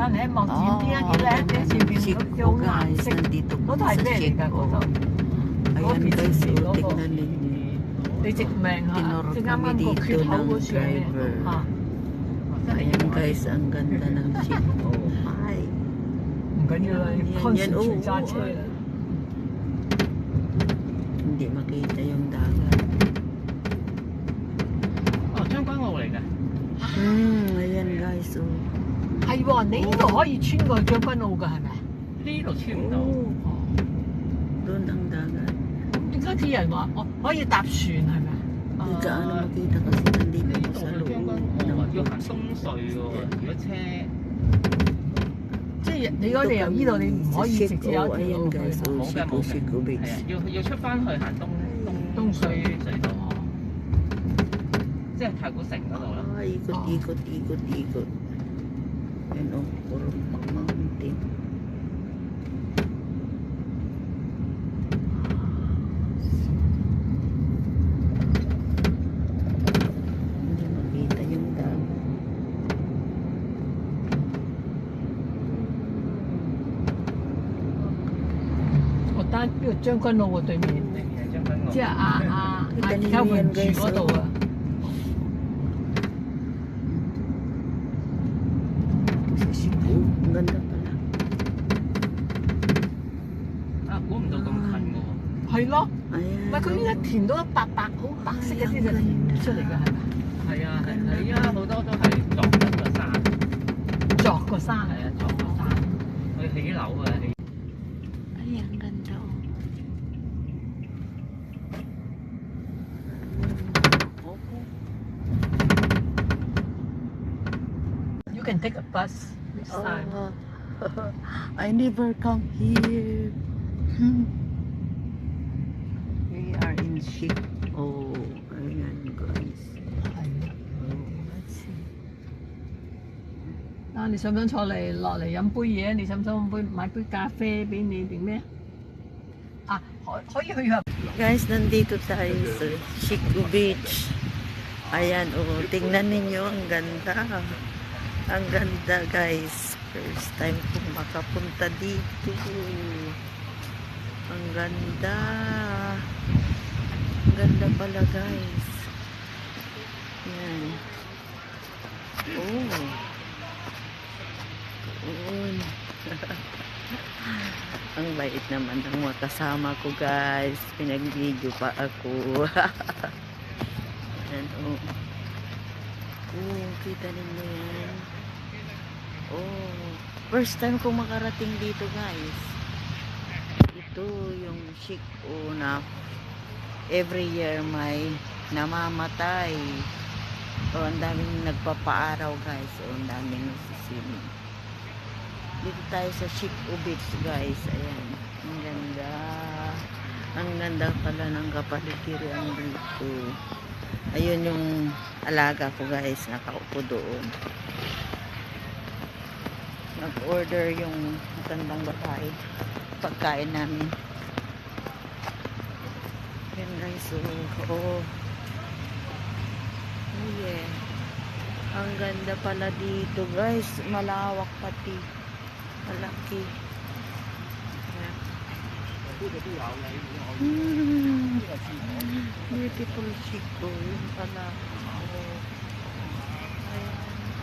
你一望遠啲啊，幾靚嘅前邊有顏色，嗰度係咩嚟㗎？嗰度嗰片前邊嗰個，你直命嚇，即係啱啱個缺口嗰處係咩嚇？ Ayan guys, ang ganda ng ship. Oh my. 唔緊要啦，concentrate揸車啦。 Hindi makita yung dagat. 哦，將軍澳嚟嘅。Ayan guys. Oh. 係喎，你呢度可以穿過將軍澳㗎係咪？呢度穿唔到。Doon ang dagat. 點解啲人話哦可以搭船係咪？ Hindi gaano makita kasi nandito 呢 ako 度 sa 去將 loob. 軍澳啊，要行東隧嘅喎。如果車，即係你如果你由呢度你唔可以直接有一條路 Ayan 去。 guys. Oh, 冇嘅冇嘅， Siku 係 Beach. 啊，要出翻去行東隧隧道，即係太古城嗰度啦。 Ikot. Ayan oh, puro mountain. Hindi makita yung dagat. 我單呢個將軍澳嘅對面，係將軍澳。即係Kelvin住嗰度啊。 Sa Cebu. Ang ganda pala. 啊，估唔到咁近嘅喎。係咯， Ayan. 唔係佢依家填到白好白色嗰啲就出嚟㗎係咪？係啊，係啊，好多都係撞緊個山。鑿個山係啊，撞個山，去起樓啊起。 Ay, ang ganda oh. You can take a bus this time. I never come here. We are in ship. Oh, ayan guys. 係。Let's see。啊，你想唔想坐嚟落嚟飲杯嘢？你想唔想買杯咖啡俾你定咩？啊，可以去入。 Guys, nandito tayo sa Cebu Beach. Ayan, oh, tingnan ninyo, ang ganda. Ang ganda, guys. First time kong makapunta dito. Ang ganda. Ang ganda pala, guys. Yan. Oh. Doon. Ang bait naman ng mga kasama ko, guys. Pinag-video pa ako. Ayan, oh. Oh, kita ninyo yan. Oh, first time kong makarating dito, guys. Ito yung chic na every year may namamatay. Oh, ang daming nagpapaaraw, guys. Oh, ang daming nagsisiming. Dito tayo sa Cebu Beach, guys. Ayan. Ang ganda. Ang ganda pala ng kapaligiran dito. Ayun yung alaga ko, guys. Nakaupo doon. Nag-order yung matandang babae. Pagkain namin. Ayan, guys. Oh. Oh, yeah. Ang ganda pala dito, guys. Malawak pati. Malaki. Beautiful Chico. Yun pala. Oh.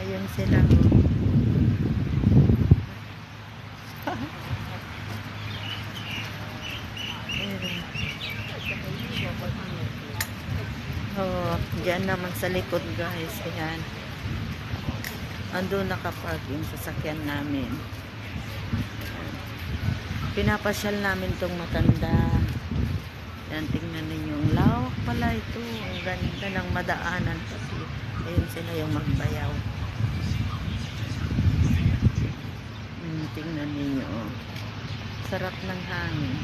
Ayan sila. Oh, diyan naman sa likod, guys. Ayan. Andun nakapark yung sasakyan namin. Pinapasyal namin tong matanda. Yan, tingnan ninyo. Ang lawak pala ito. Ang ganda ng madaanan kasi. Ayun sila yung magbayaw. Tingnan ninyo. Sarap ng hangin.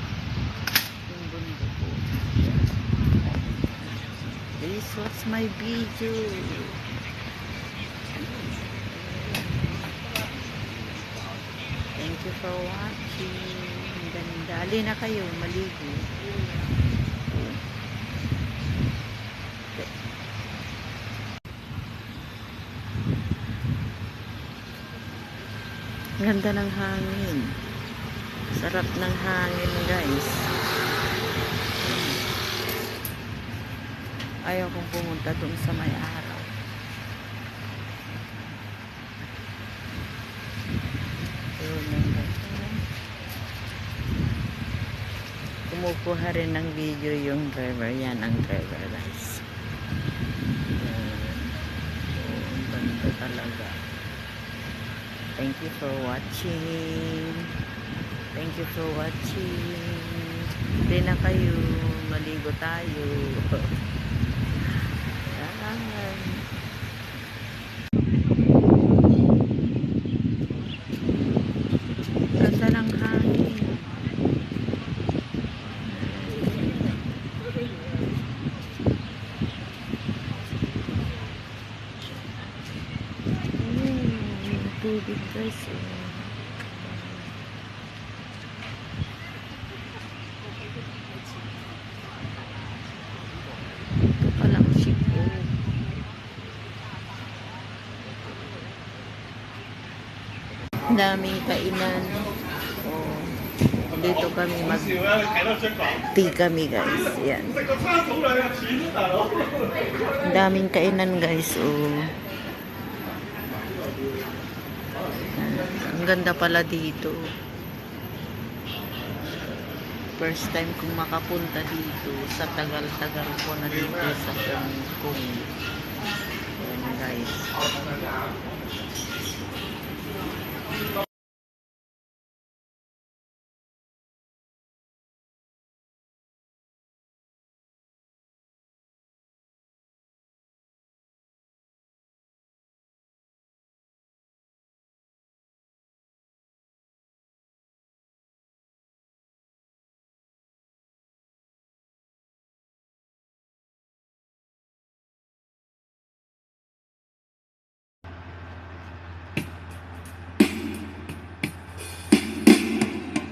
Yung bundok ko. This was my video. Thank you for watching. Ang ganda. Dali na kayo, maligo. Ganda ng hangin. Sarap ng hangin, guys. Ayaw kong pumunta dun sa may araw. Kumukuha rin ng video yung driver. Yan ang driver, guys. Ang ganda talaga. Thank you for watching. Thank you for watching. Hindi na kayo. Maligo tayo. Yan. Ganda ng hangin. Tubig, guys. Ito palang ship. Daming kainan. Dito kami mag-tea kami, guys. Yan. Daming kainan, guys. Ang ganda pala dito. First time kong makapunta dito sa tagal-tagal ko na dito sa Hong Kong. Ayan, guys.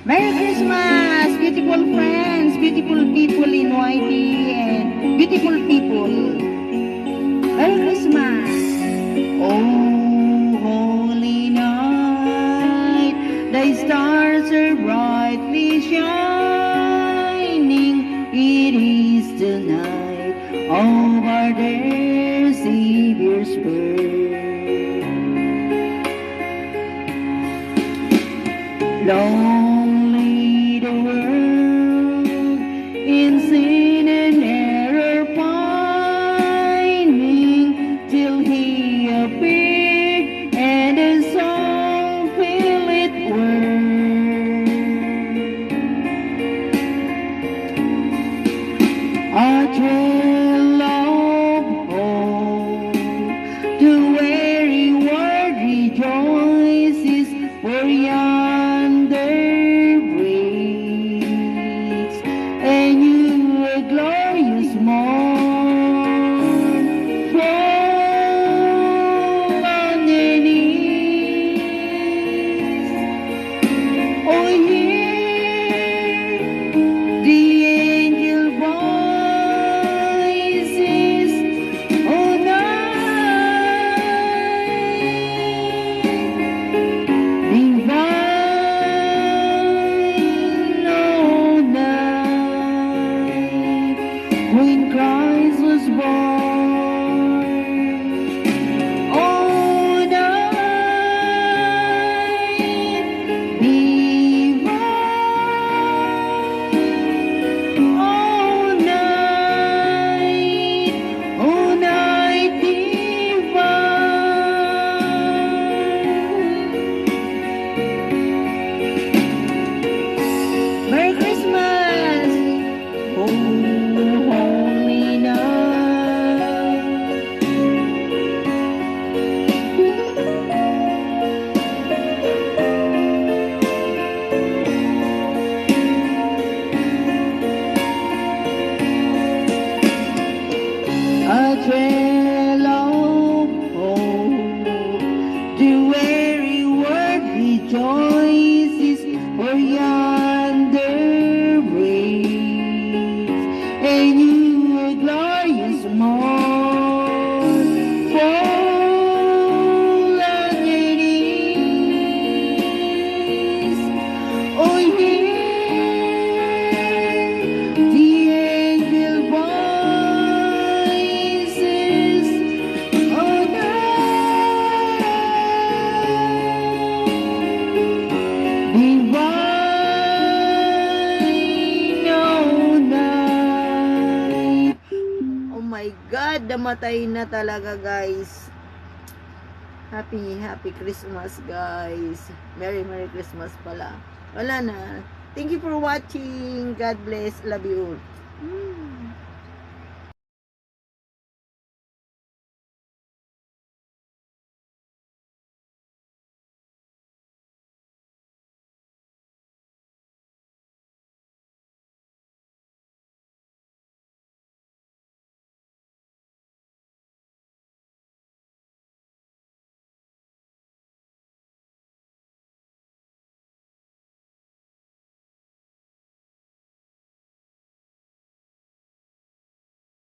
Merry Christmas, beautiful friends, beautiful people in YT, and beautiful people. Merry Christmas. Oh, holy night, the stars are brightly shining. It is the night of our dear Savior's birth. Lonely the world in sin and error pining till he appeared and a song fill it word. A trail of hope to where he word rejoices for yonder breaks, and you a glorious morn fall on their knees. Oh, hear the angel voices, oh night divine, oh night when Christ was born. Oh night divine, oh night divine. Merry Christmas! Oh, holy night. my God, namatay na talaga guys. Happy Christmas guys. Merry Christmas pala. Wala na. Thank you for watching. God bless. Love you all.